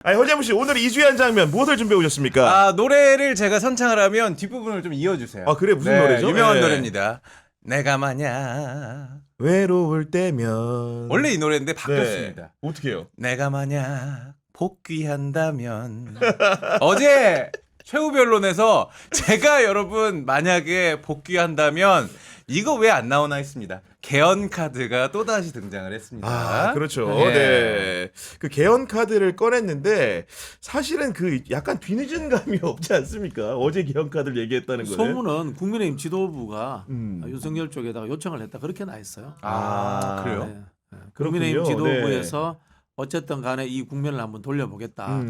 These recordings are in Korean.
허재무 씨 오늘 2주의 한 장면 무엇을 준비해 오셨습니까? 아, 노래를 제가 선창을 하면 뒷부분을 좀 이어주세요. 아 그래 무슨 노래죠? 유명한 네. 노래입니다. 내가 만약 외로울 때면 원래 이 노래인데 바뀌었습니다. 네. 어떻게 해요? 내가 만약 복귀한다면 어제 최후 변론에서 제가 여러분 만약에 복귀한다면 이거 왜 안 나오나 했습니다. 개헌 카드가 또 다시 등장을 했습니다. 아 그렇죠. 네. 네. 그 개헌 카드를 꺼냈는데 사실은 그 약간 뒤늦은 감이 없지 않습니까? 어제 개헌 카드를 얘기했다는 거는. 소문은 국민의힘 지도부가 음. 윤석열 쪽에다가 요청을 했다 그렇게 나 있어요. 아, 그래요? 네. 네. 그렇군요. 국민의힘 지도부에서 어쨌든 간에 이 국면을 한번 돌려보겠다.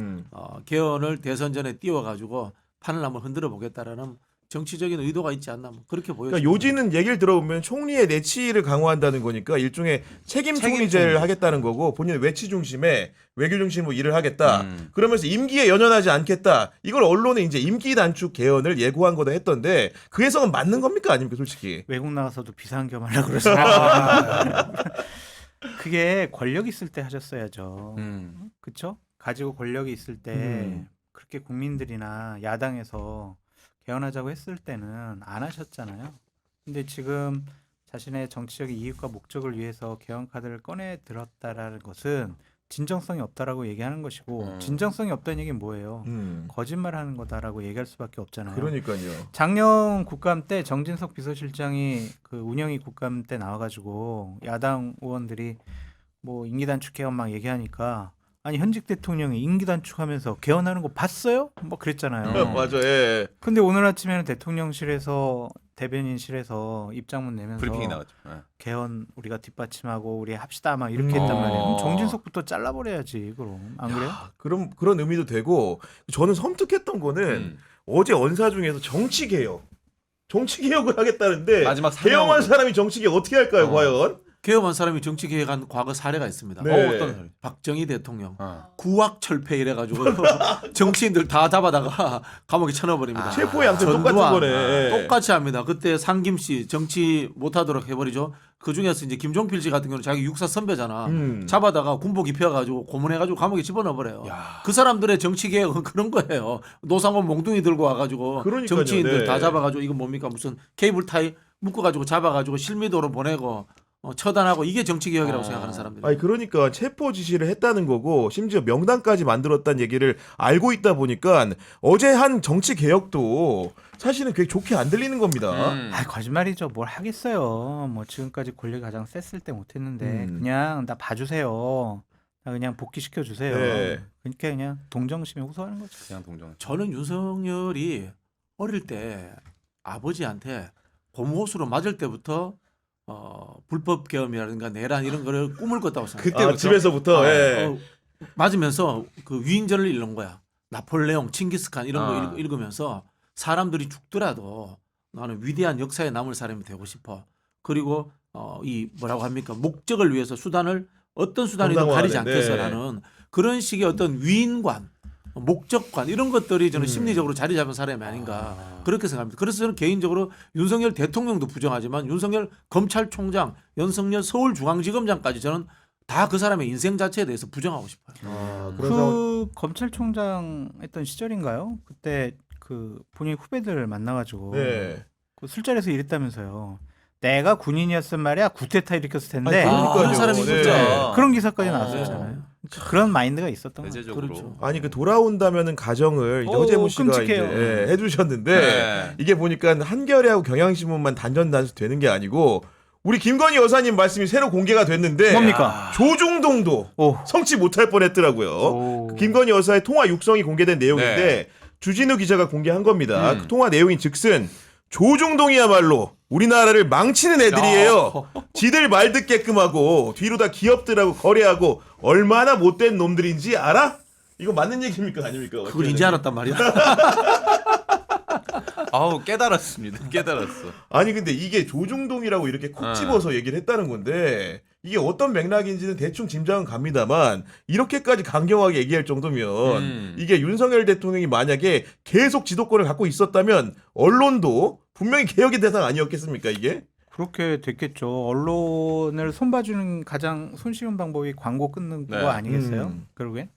개헌을 대선 전에 띄워가지고 판을 한번 흔들어 보겠다라는 정치적인 의도가 있지 않나 뭐 그렇게 보여요. 그러니까 요지는 얘기를 들어보면 총리의 내치를 강화한다는 거니까 일종의 책임 총리제를 하겠다는 거고 본인의 외치 중심에 외교 중심으로 일을 하겠다. 그러면서 임기에 연연하지 않겠다. 이걸 언론에 이제 임기 단축 개헌을 예고한 거다 했던데 그 해석은 맞는 겁니까 아닙니까 솔직히? 외국 나가서도 비상겸 하려고 그랬어요. 그게 권력 있을 때 하셨어야죠. 그렇죠? 가지고 권력이 있을 때 그렇게 국민들이나 야당에서 개헌하자고 했을 때는 안 하셨잖아요. 근데 지금 자신의 정치적인 이익과 목적을 위해서 개헌 카드를 꺼내 들었다라는 것은 진정성이 없다라고 얘기하는 것이고 진정성이 없다는 얘기는 뭐예요? 거짓말하는 거다라고 얘기할 수밖에 없잖아요. 그러니까요. 작년 국감 때 정진석 비서실장이 그 운영위 국감 때 나와가지고 야당 의원들이 뭐 임기 단축 개헌 막 얘기하니까 아니 현직 대통령이 임기 단축하면서 개헌하는 거 봤어요? 뭐 그랬잖아요. 맞아. 예. 근데 오늘 아침에는 대통령실에서 대변인실에서 입장문 내면서 브리핑이 나왔죠. 개헌 우리가 뒷받침하고 우리 합시다 막 이렇게 했단 말이에요. 그럼 정진석부터 잘라버려야지 그럼 안 그래요? 그런 의미도 되고 저는 섬뜩했던 거는 어제 언사 중에서 정치 개혁을 하겠다는데 마지막 개혁한 사명으로. 사람이 정치 개혁 어떻게 할까요, 과연? 개헌한 사람이 정치 개혁한 과거 사례가 있습니다. 네. 어떤 소리? 박정희 대통령 구악철폐 이래가지고 정치인들 다 잡아다가 감옥에 쳐넣어버립니다. 체포의 양태 똑같은 전두환 거네. 똑같이 합니다. 그때 상김씨 정치 못하도록 해버리죠. 그 중에서 이제 김종필 씨 같은 경우는 자기 육사 선배잖아. 잡아다가 군복 입혀가지고 고문해가지고 감옥에 집어넣어버려요. 그 사람들의 정치 개혁은 그런 거예요. 노상원 몽둥이 들고 와가지고 그러니까요. 정치인들 네. 다 잡아가지고 이건 뭡니까 무슨 케이블 타이 묶어가지고 잡아가지고 실미도로 보내고 처단하고 이게 정치 개혁이라고 생각하는 사람들이. 아니 그러니까 체포 지시를 했다는 거고 심지어 명단까지 만들었다는 얘기를 알고 있다 보니까 어제 한 정치 개혁도 사실은 그게 좋게 안 들리는 겁니다. 아 거짓말이죠. 뭘 하겠어요. 뭐 지금까지 권력이 가장 셌을 때 못했는데 그냥 나 봐주세요. 나 그냥 복귀시켜 주세요. 네. 그러니까 그냥 동정심에 호소하는 거죠. 그냥 동정. 저는 윤석열이 어릴 때 아버지한테 고무호수로 맞을 때부터 불법 계엄이라든가 내란 이런 거를 꿈을 꿨다고 생각해요. 그때부터 집에서부터 예. 맞으면서 그 위인전을 읽는 거야. 나폴레옹, 칭기스칸 이런 거 읽으면서 사람들이 죽더라도 나는 위대한 역사에 남을 사람이 되고 싶어. 그리고 이 뭐라고 합니까? 목적을 위해서 수단을 어떤 수단이든 가리지 않겠어라는 그런 식의 어떤 위인관, 목적관 이런 것들이 저는 심리적으로 자리 잡은 사람이 아닌가 그렇게 생각합니다. 그래서 저는 개인적으로 윤석열 대통령도 부정하지만 윤석열 검찰총장, 윤석열 서울중앙지검장까지 저는 다 그 사람의 인생 자체에 대해서 부정하고 싶어요. 그 검찰총장 했던 시절인가요? 그때 그 본인 후배들 만나가지고 네. 그 술자리에서 이랬다면서요. 내가 군인이었으면 말이야 구테타 일으켰을 텐데 그런 사람이 진짜 그런 기사까지 나왔었잖아요. 그런 마인드가 있었던 거죠. 대체적으로. 그렇죠. 아니 그 돌아온다면은 가정을 이제 허재무 씨가 끔찍해요. 이제 해주셨는데 네. 이게 보니까 한겨레하고 경향신문만 단전단수 되는 게 아니고 우리 김건희 여사님 말씀이 새로 공개가 됐는데 뭡니까? 조중동도 오. 성취 못할 뻔했더라고요. 오. 그 김건희 여사의 통화 육성이 공개된 내용인데 네. 주진우 기자가 공개한 겁니다. 그 통화 내용인 즉슨 조중동이야말로 우리나라를 망치는 애들이에요. 지들 말 듣게끔 하고 뒤로 다 기업들하고 거래하고 얼마나 못된 놈들인지 알아? 이거 맞는 얘기입니까 아닙니까? 그걸 이제 알았단 말이야. 아우 깨달았습니다. 깨달았어. 아니 근데 이게 조중동이라고 이렇게 콕 집어서 얘기를 했다는 건데 이게 어떤 맥락인지는 대충 짐작은 갑니다만 이렇게까지 강경하게 얘기할 정도면 이게 윤석열 대통령이 만약에 계속 지도권을 갖고 있었다면 언론도 분명히 개혁의 대상 아니었겠습니까 이게? 그렇게 됐겠죠. 언론을 손봐주는 가장 손쉬운 방법이 광고 끊는 거 네. 아니겠어요? 결국엔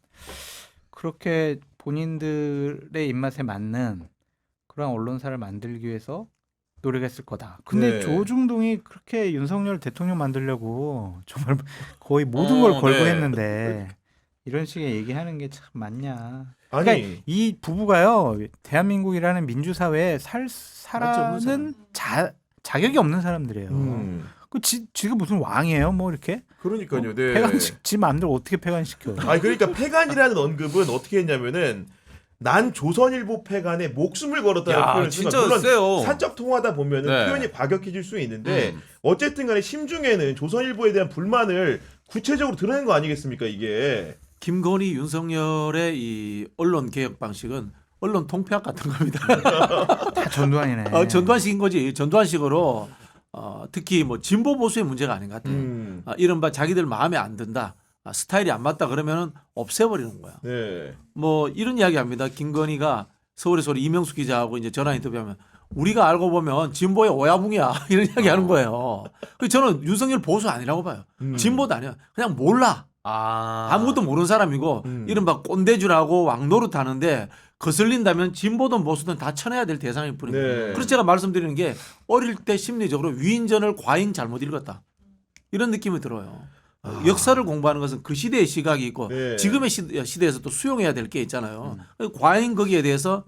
그렇게 본인들의 입맛에 맞는 그런 언론사를 만들기 위해서 노력했을 거다. 근데 네. 조중동이 그렇게 윤석열 대통령 만들려고 정말 거의 모든 걸 걸고 네. 했는데 이런 식의 얘기하는 게 참 맞냐. 아니 그러니까 이 부부가요, 대한민국이라는 민주사회에 살아는 사람. 자격이 없는 사람들이에요. 지가 무슨 왕이에요? 뭐 이렇게 그러니까요. 네. 폐간식 지 마음대로 어떻게 폐간시켜? 아니 그러니까 폐간이라는 언급은 어떻게 했냐면은 난 조선일보 폐간에 목숨을 걸었다는 야, 표현을 진짜 쓰면 물론 세요. 사적 통하다 보면은 네. 표현이 과격해질 수 있는데 어쨌든 간에 심중에는 조선일보에 대한 불만을 구체적으로 드러낸 거 아니겠습니까 이게. 김건희 윤석열의 이 언론 개혁 방식은 언론 통폐합 같은 겁니다. 다 전두환이네. 전두환식인 거지. 전두환식으로 특히 뭐 진보 보수의 문제가 아닌 것 같아요. 이른바 자기들 마음에 안 든다. 스타일이 안 맞다 그러면은 없애버리는 거야. 네. 뭐 이런 이야기 합니다. 김건희가 서울에서 우리 이명수 기자하고 이제 전화 인터뷰하면 우리가 알고 보면 진보의 오야붕이야 이런 이야기 하는 거예요. 그래서 저는 윤석열 보수 아니라고 봐요. 진보도 아니야. 그냥 몰라. 아무것도 모르는 사람이고 이른바 꼰대주라고 왕노릇 하는데 거슬린다면 진보든 보수든 다 쳐내야 될 대상일 뿐입니다. 네. 그래서 제가 말씀드리는 게 어릴 때 심리적으로 위인전을 과잉 잘못 읽었다. 이런 느낌이 들어요. 역사를 공부하는 것은 그 시대의 시각이 있고 네. 지금의 시대에서 또 수용해야 될 게 있잖아요. 과잉 거기에 대해서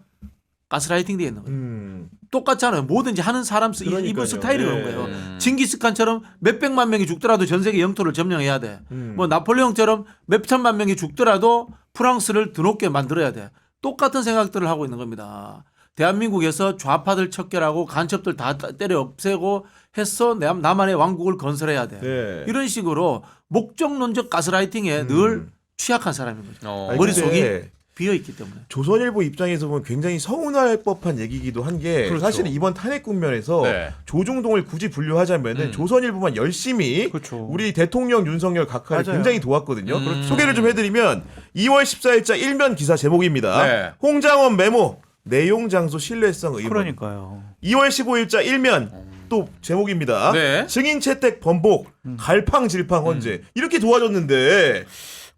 가스라이팅 되어 있는 거예요. 똑같잖아요. 뭐든지 하는 사람 그러니까요. 이분 스타일이 네. 그런 거예요. 징기스칸처럼 몇백만 명이 죽더라도 전 세계 영토를 점령해야 돼. 뭐 나폴레옹처럼 몇천만 명이 죽더라도 프랑스를 드높게 만들어야 돼. 똑같은 생각들을 하고 있는 겁니다. 대한민국에서 좌파들 척결하고 간첩들 다 때려 없애고 해서 남한의 왕국을 건설해야 돼. 네. 이런 식으로 목적론적 가스라이팅에 늘 취약한 사람인 거죠. 아니, 머릿속이 근데 비어있기 때문에. 조선일보 입장에서 보면 굉장히 서운할 법한 얘기이기도 한 게 그렇죠. 사실은 이번 탄핵 국면에서 네. 조중동을 굳이 분류하자면은 조선일보만 열심히 그렇죠. 우리 대통령 윤석열 각하를 맞아요. 굉장히 도왔거든요. 소개를 좀 해드리면 2월 14일자 일면 기사 제목입니다. 네. 홍장원 메모 내용 장소 신뢰성 의문. 그러니까요. 2월 15일자 일면 또 제목입니다. 네. 증인 채택 번복 갈팡질팡 헌재 이렇게 도와줬는데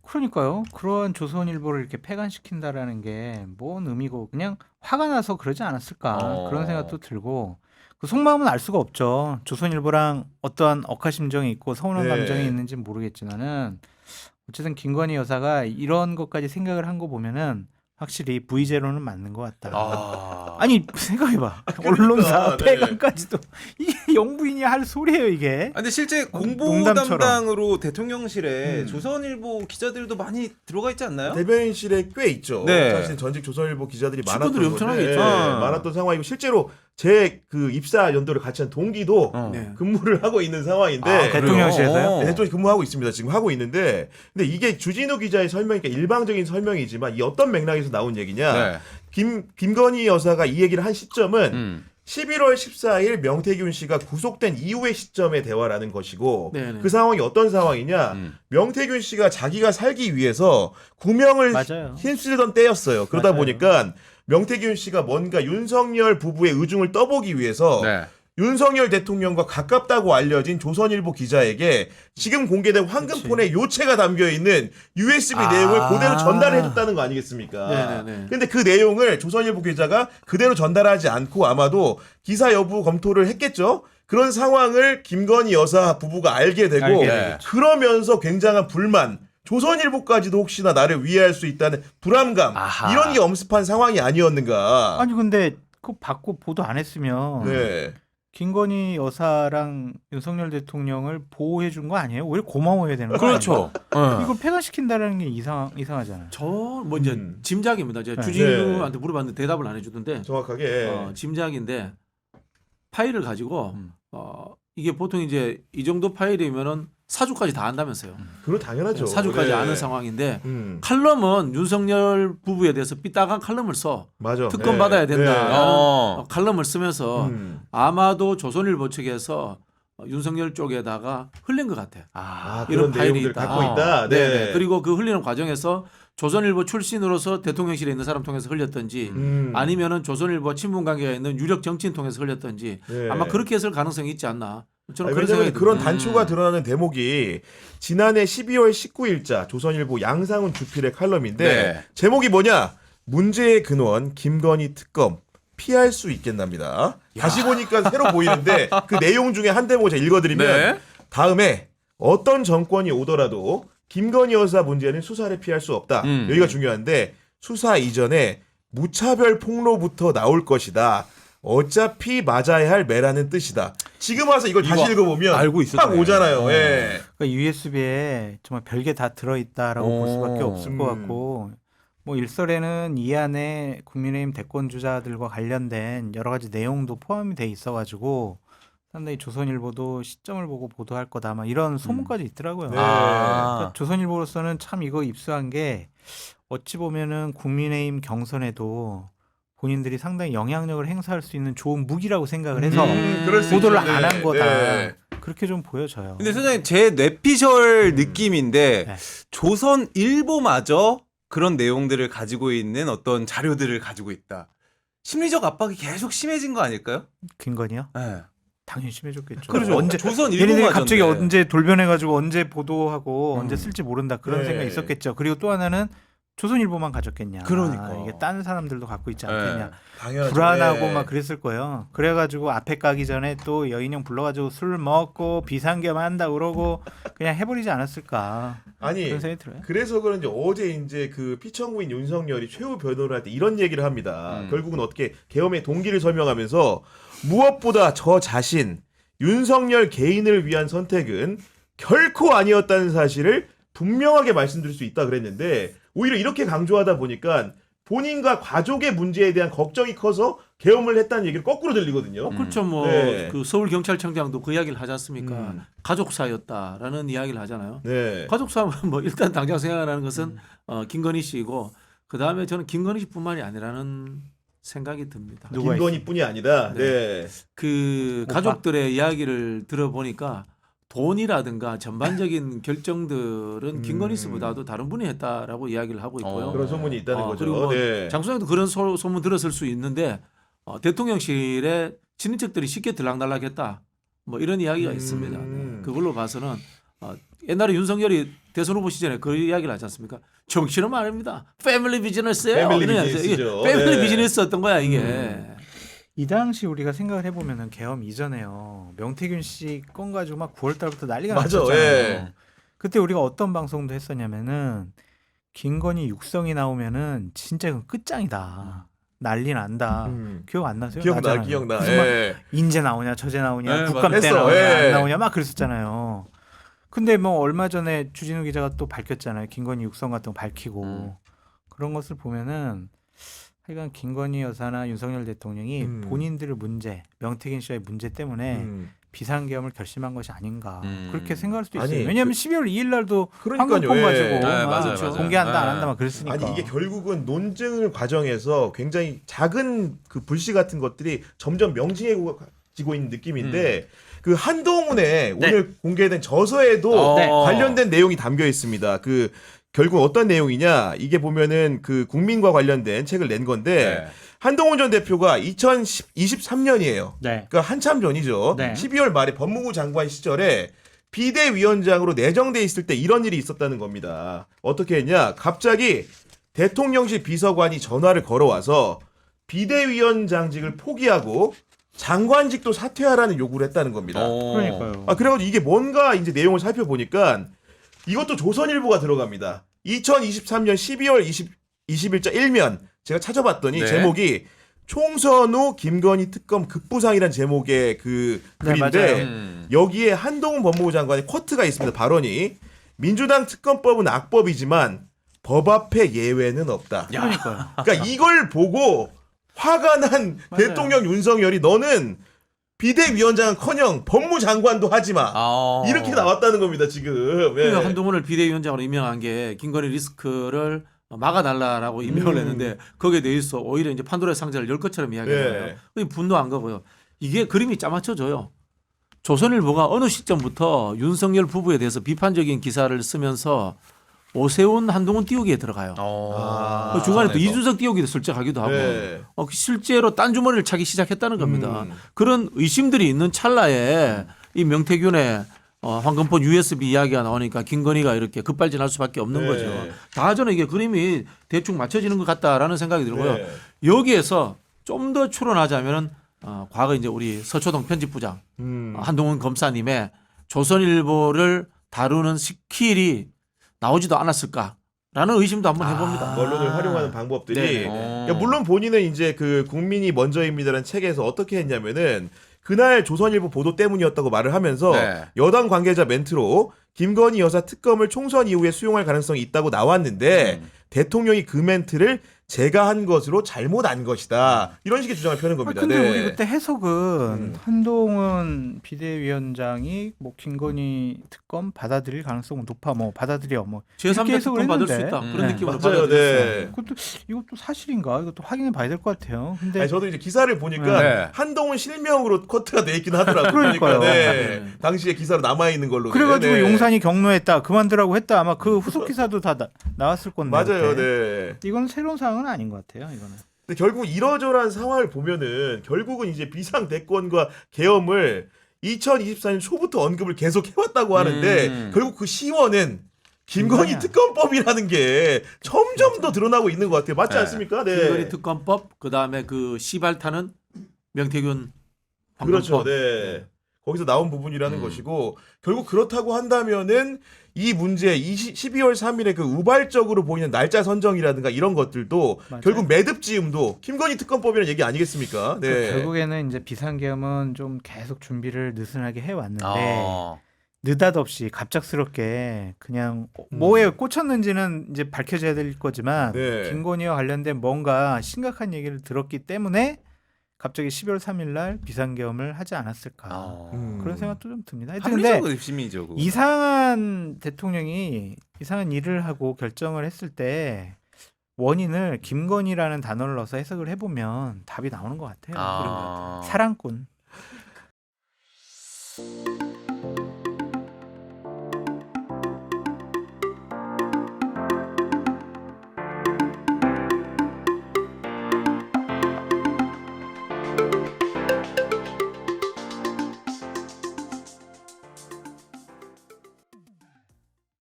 그러니까요. 그런 조선일보를 이렇게 폐간시킨다라는 게 뭔 의미고 그냥 화가 나서 그러지 않았을까 그런 생각도 들고 그 속마음은 알 수가 없죠. 조선일보랑 어떠한 억하심정이 있고 서운한 네. 감정이 있는지 모르겠지만은 어쨌든 김건희 여사가 이런 것까지 생각을 한 거 보면은 확실히 V제로는 맞는 것 같다. 아니 생각해봐. 언론사 네. 폐간까지도 이게 영부인이 할 소리예요 이게. 근데 실제 공보 농담처럼. 담당으로 대통령실에 조선일보 기자들도 많이 들어가 있지 않나요? 대변인실에 꽤 있죠. 네. 사실 전직 조선일보 기자들이 많았던 친구들이 엄청나게 건데, 있죠. 많았던 상황이고 실제로 제 그 입사 연도를 같이 한 동기도 네. 근무를 하고 있는 상황인데 아, 그래요? 대통령실에서요? 네, 대통령이 근무하고 있습니다. 지금 하고 있는데 근데 이게 주진우 기자의 설명이니까 일방적인 설명이지만 이 어떤 맥락에서 나온 얘기냐 네. 김건희 여사가 이 얘기를 한 시점은 11월 14일 명태균 씨가 구속된 이후의 시점의 대화라는 것이고 네네. 그 상황이 어떤 상황이냐 명태균 씨가 자기가 살기 위해서 구명을 맞아요. 힘쓰던 때였어요. 그러다 맞아요. 보니까 명태균 씨가 뭔가 윤석열 부부의 의중을 떠보기 위해서 네. 윤석열 대통령과 가깝다고 알려진 조선일보 기자에게 지금 공개된 황금폰에 요체가 담겨있는 USB 내용을 그대로 전달해줬다는 거 아니겠습니까? 네네네. 근데 그 내용을 조선일보 기자가 그대로 전달하지 않고 아마도 기사 여부 검토를 했겠죠? 그런 상황을 김건희 여사 부부가 알게 되고 알게 되겠죠. 그러면서 굉장한 불만 조선일보까지도 혹시나 나를 위해할 수 있다는 불안감 아하. 이런 게 엄습한 상황이 아니었는가. 아니 근데 그거 받고 보도 안 했으면 네. 김건희 여사랑 윤석열 대통령을 보호해 준 거 아니에요? 오히려 고마워해야 되는 거 그렇죠. 아니에요? 이걸 폐간시킨다는 게 이상하잖아요. 저 뭐 이제 짐작입니다. 제가 네. 주진우한테 물어봤는데 대답을 안 해주던데 정확하게. 짐작인데 파일을 가지고 이게 보통 이제 이 정도 파일이면은 사주까지 다 안다면서요. 그건 당연하죠. 사주까지 네. 아는 상황인데 음. 칼럼은 윤석열 부부에 대해서 삐딱한 칼럼을 써 맞아. 특검 네. 받아야 된다. 네. 라는 칼럼을 쓰면서 음. 아마도 조선일보 측에서 윤석열 쪽에다가 흘린 것 같아. 그런 이런 파일이 내용들 있다. 갖고 있다. 네. 네네. 그리고 그 흘리는 과정에서 조선일보 출신으로서 대통령실에 있는 사람 통해서 흘렸던지 아니면은 조선일보 친분 관계가 있는 유력 정치인 통해서 흘렸던지 네. 아마 그렇게 했을 가능성이 있지 않나 저는 아니, 그런 왜냐면 생각이 그런 듭니다. 단초가 드러나는 대목이 지난해 12월 19일자 조선일보 양상훈 주필의 칼럼인데 네. 제목이 뭐냐? 문제의 근원 김건희 특검 피할 수 있겠납니다. 다시 보니까 새로 보이는데 그 내용 중에 한 대목 제가 읽어드리면 네. 다음에 어떤 정권이 오더라도 김건희 여사 문제는 수사를 피할 수 없다. 여기가 중요한데 수사 이전에 무차별 폭로부터 나올 것이다. 어차피 맞아야 할 매라는 뜻이다. 지금 와서 이걸 다시 이거 읽어보면 알고 있었네. 딱 오잖아요. 예. 그러니까 USB에 정말 별게 다 들어있다라고 볼 수밖에 없을 것 같고 뭐 일설에는 이 안에 국민의힘 대권 주자들과 관련된 여러 가지 내용도 포함이 돼 있어가지고 상당히 조선일보도 시점을 보고 보도할 거다 막 이런 소문까지 있더라고요. 네. 그러니까 조선일보로서는 참 이거 입수한 게 어찌 보면은 국민의힘 경선에도 본인들이 상당히 영향력을 행사할 수 있는 좋은 무기라고 생각을 해서 그럴 수 보도를 있죠. 안 한 네. 거다. 네. 그렇게 좀 보여져요. 근데 소장님 제 뇌피셜 느낌인데 네. 조선일보마저 그런 내용들을 가지고 있는 어떤 자료들을 가지고 있다. 심리적 압박이 계속 심해진 거 아닐까요? 김건희요? 네. 당연히 심해졌겠죠. 그렇죠. 언제 얘네들이 조선일보마저 갑자기 언제 돌변해가지고 언제 보도하고 언제 음. 쓸지 모른다 그런 네. 생각이 있었겠죠. 그리고 또 하나는 조선일보만 가졌겠냐. 그러니까. 이게 다른 사람들도 갖고 있지 않겠냐. 네. 당연하죠. 불안하고 예. 막 그랬을 거예요. 그래가지고 앞에 가기 전에 또 여인형 불러가지고 술 먹고 비상겸 한다 그러고 그냥 해버리지 않았을까. 아니 그런 생각이 들어요. 그래서 그런지 어제 이제 그 피청구인 윤석열이 최후 변호를 할 때 이런 얘기를 합니다. 결국은 어떻게 계엄의 동기를 설명하면서 무엇보다 저 자신 윤석열 개인을 위한 선택은 결코 아니었다는 사실을 분명하게 말씀드릴 수 있다 그랬는데 오히려 이렇게 강조하다 보니까 본인과 가족의 문제에 대한 걱정이 커서 계엄을 했다는 얘기를 거꾸로 들리거든요. 그렇죠. 뭐 네. 그 서울 경찰청장도 그 이야기를 하지 않습니까? 음. 가족사였다라는 이야기를 하잖아요. 네. 가족사면 뭐 일단 당장 생각나는 것은 김건희 씨이고 그 다음에 저는 김건희 씨뿐만이 아니라는 생각이 듭니다. 누가 김건희뿐이 아니라 네. 그 오빠? 가족들의 이야기를 들어보니까 돈이라든가 전반적인 결정들은 김건희 씨보다도 다른 분이 했다라고 이야기를 하고 있고요. 그런 소문이 있다는 거죠. 그리고 뭐 네. 장소장도 그런 소문 들었을 수 있는데 대통령실에 친인척들이 쉽게 들락날락했다. 뭐 이런 이야기가 있습니다. 네. 그걸로 봐서는 옛날에 윤석열이 대선 후보 시절에 그 이야기를 하지 않습니까? 정치는 말입니다. 패밀리 비즈니스예요. 패밀리 이런 비즈니스죠. 패밀리 네. 비즈니스였던 거야 이게. 이 당시 우리가 생각을 해보면은 계엄 이전에요. 명태균 씨 건 가지고 막 9월 달부터 난리가 맞아, 났었잖아요. 예. 그때 우리가 어떤 방송도 했었냐면은 김건희 육성이 나오면은 진짜 이건 끝장이다. 난리 난다. 기억 안 나세요? 기억나, 나잖아요. 기억나. 무슨 막 예. 인재 나오냐, 저재 나오냐, 네, 국감 때 했어, 나오냐, 예. 안 나오냐 막 그랬었잖아요. 근데 뭐 얼마 전에 주진우 기자가 또 밝혔잖아요. 김건희 육성 같은 거 밝히고 그런 것을 보면은 하여간 김건희 여사나 윤석열 대통령이 본인들의 문제, 명태균 씨의 문제 때문에 비상계엄을 결심한 것이 아닌가 그렇게 생각할 수도 있어요. 아니, 왜냐하면 12월 2일 날도 그러니까요, 항공권 예. 가지고 네, 맞아요, 맞아요. 공개한다 안 네. 한다 막 그랬으니까. 아니 이게 결국은 논증 과정에서 굉장히 작은 그 불씨 같은 것들이 점점 명징해지고 있는 느낌인데 그 한동훈의 오늘 공개된 저서에도 네. 관련된 내용이 담겨 있습니다. 그 결국 어떤 내용이냐 이게 보면은 그 국민과 관련된 책을 낸 건데 네. 한동훈 전 대표가 2023년이에요. 네. 그러니까 한참 전이죠. 네. 12월 말에 법무부 장관 시절에 비대위원장으로 내정돼 있을 때 이런 일이 있었다는 겁니다. 어떻게 했냐? 갑자기 대통령실 비서관이 전화를 걸어와서 비대위원장직을 포기하고 장관직도 사퇴하라는 요구를 했다는 겁니다. 그러니까요. 그래가지고 이게 뭔가 이제 내용을 살펴보니까 이것도 조선일보가 들어갑니다. 2023년 12월 20일자 일면 제가 찾아봤더니 네. 제목이 총선 후 김건희 특검 급부상이란 제목의 그 네, 글인데 맞아요. 여기에 한동훈 법무부 장관의 쿼트가 있습니다. 발언이 민주당 특검법은 악법이지만 법 앞에 예외는 없다. 그러니까요. 그러니까 이걸 보고 화가 난 맞아요. 대통령 윤석열이 너는 비대위원장은커녕 법무장관도 하지 마. 이렇게 나왔다는 겁니다 지금. 예. 그래서 한동훈을 비대위원장으로 임명한 게 김건희 리스크를 막아달라라고 임명을 했는데 거기에 대해서 오히려 이제 판도라의 상자를 열 것처럼 이야기하잖아요. 분노한 거고요. 이게 그림이 짜맞춰져요. 조선일보가 어느 시점부터 윤석열 부부에 대해서 비판적인 기사를 쓰면서 오세훈 한동훈 띄우기에 들어가요. 그 중간에 또 이준석 띄우기도 설정하기도 하고 네. 실제로 딴 주머니를 차기 시작했다는 겁니다. 그런 의심들이 있는 찰나에 이 명태균의 황금폰 USB 이야기가 나오니까 김건희가 이렇게 급발진할 수밖에 없는 네. 거죠. 다 저는 이게 그림이 대충 맞춰지는 것 같다라는 생각이 들고요. 네. 여기에서 좀 더 추론하자면은 과거 이제 우리 서초동 편집부장 한동훈 검사님의 조선일보를 다루는 스킬이 나오지도 않았을까라는 의심도 한번 해봅니다. 언론을 활용하는 방법들이 네. 그러니까 물론 본인은 이제 그 국민이 먼저입니다라는 책에서 어떻게 했냐면은 그날 조선일보 보도 때문이었다고 말을 하면서 네. 여당 관계자 멘트로 김건희 여사 특검을 총선 이후에 수용할 가능성이 있다고 나왔는데 대통령이 그 멘트를 제가 한 것으로 잘못 안 것이다 이런 식의 주장을 펴는 겁니다. 근데 네. 우리 그때 해석은 한동훈 비대위원장이 뭐 김건희 특검 받아들일 가능성은 높아, 뭐 받아들여, 뭐 이렇게 제3자 해석을 특검 받을 수 했는데. 있다. 그런 느낌으로 맞아요. 받아들였어요. 네. 이것도 사실인가? 이것도 확인해 봐야 될 것 같아요. 근데 아니, 저도 이제 기사를 보니까 네. 한동훈 실명으로 커트가 돼 있긴 하더라고요. 그러니까요. 네. 당시에 기사로 남아 있는 걸로. 그래가지고 네. 용산이 경로했다, 그만두라고 했다, 아마 그 후속 기사도 다 나왔을 건데. 맞아요. 그때. 네. 이건 새로운 상황은 아닌 것 같아요. 이거는. 근데 결국 이러저러한 상황을 보면은 결국은 이제 비상 대권과 계엄을 2024년 초부터 언급을 계속 해왔다고 하는데 결국 그 시원은 김건희 김건희야. 특검법이라는 게 점점 더 드러나고 있는 것 같아요. 맞지 네. 않습니까? 네. 김건희 특검법 그다음에 그 시발타는 명태균 그렇죠. 황금법. 네. 거기서 나온 부분이라는 것이고 결국 그렇다고 한다면은 이 문제 12월 3일에 그 우발적으로 보이는 날짜 선정이라든가 이런 것들도 맞아요. 결국 매듭 지음도 김건희 특검법이라는 얘기 아니겠습니까? 네. 결국에는 이제 비상계엄은 좀 계속 준비를 느슨하게 해왔는데 어. 느닷없이 갑작스럽게 그냥 뭐에 꽂혔는지는 이제 밝혀져야 될 거지만 네. 김건희와 관련된 뭔가 심각한 얘기를 들었기 때문에 갑자기 12월 3일 날 비상계엄을 하지 않았을까 그런 생각도 좀 듭니다. 하여튼 근데 합리적 의심이죠. 그거. 이상한 대통령이 이상한 일을 하고 결정을 했을 때 원인을 김건희라는 단어를 넣어서 해석을 해보면 답이 나오는 것 같아요. 아. 사랑꾼.